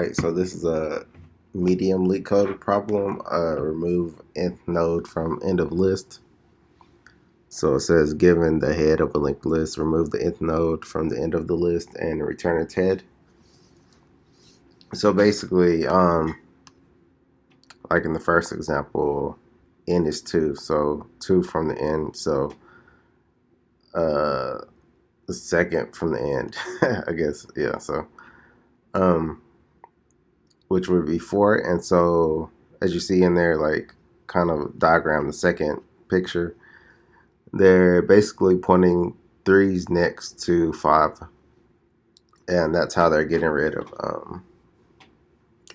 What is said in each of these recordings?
Alright, so this is a medium Leetcode problem. Remove nth node from end of list. So it says, given the head of a linked list, remove the nth node from the end of the list and return its head. So basically, like in the first example, n is 2, so 2 from the end. So the second from the end, I guess, yeah. So which would be 4. And so as you see in there, like kind of diagram the second picture, they're basically pointing 3s next to 5, and that's how they're getting rid of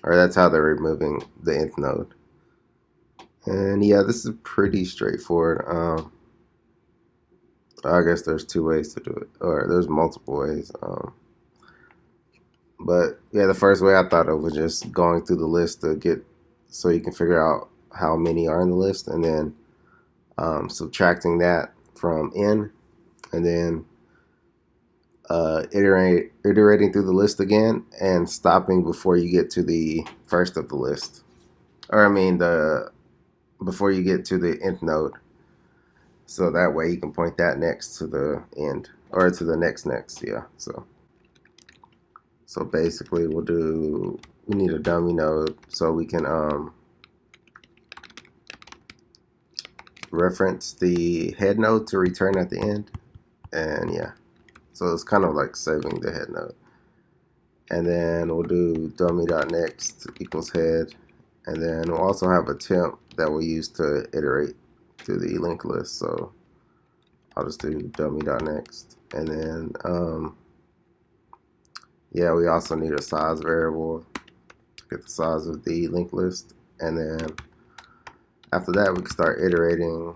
or that's how they're removing the nth node. And yeah, this is pretty straightforward. I guess there's 2 ways to do it, or there's multiple ways. But yeah, the first way I thought of was just going through the list to get, so you can figure out how many are in the list, and then subtracting that from n, and then iterating through the list again and stopping before you get to the first of the list, or I mean before you get to the nth node. So that way you can point that next to the end, or to the next, yeah. So basically we need a dummy node so we can reference the head node to return at the end. And yeah, so it's kind of like saving the head node. And then we'll do dummy.next equals head, and then we'll also have a temp that we'll use to iterate through the linked list. So I'll just do dummy.next, and then yeah, we also need a size variable to get the size of the linked list. And then after that, we can start iterating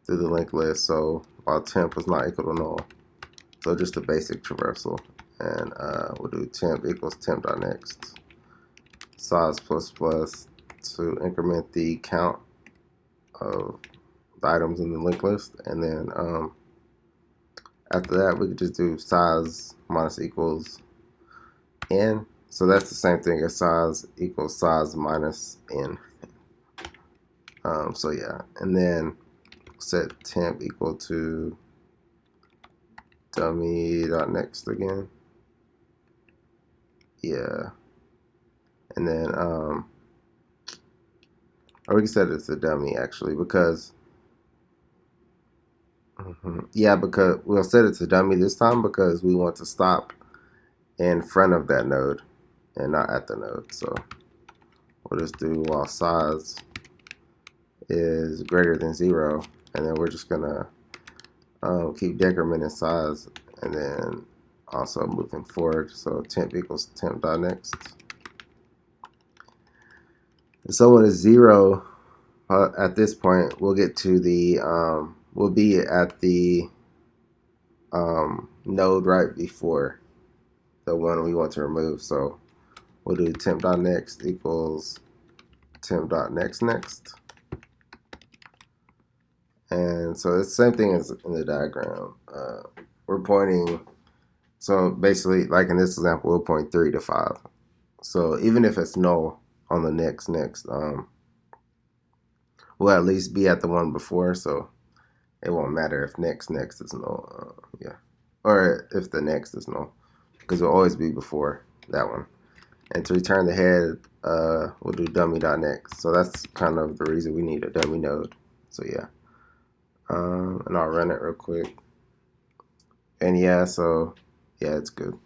through the linked list. So while temp is not equal to null, so just a basic traversal. And we'll do temp equals temp.next size plus plus to increment the count of the items in the linked list. And then after that, we could just do size minus equals n. So that's the same thing as size equals size minus n. So yeah, and then set temp equal to dummy.next again. Yeah, and then or we can set it to dummy actually, because yeah, because we'll set it to dummy this time because we want to stop in front of that node and not at the node. So we'll just do while size is greater than 0, and then we're just gonna keep decrementing size, and then also moving forward. So temp equals temp.next. So when it's 0 at this point, we'll get to the we'll be at the node right before the one we want to remove. So we'll do temp.next equals temp.next next. And so it's the same thing as in the diagram. We're pointing, so basically, like in this example, we'll point 3 to 5. So even if it's null on the next, we'll at least be at the one before, so it won't matter if next is null, yeah, or if the next is null, because it'll always be before that one. And to return the head, we'll do dummy.next. So that's kind of the reason we need a dummy node. So yeah, and I'll run it real quick. And yeah, so yeah, it's good.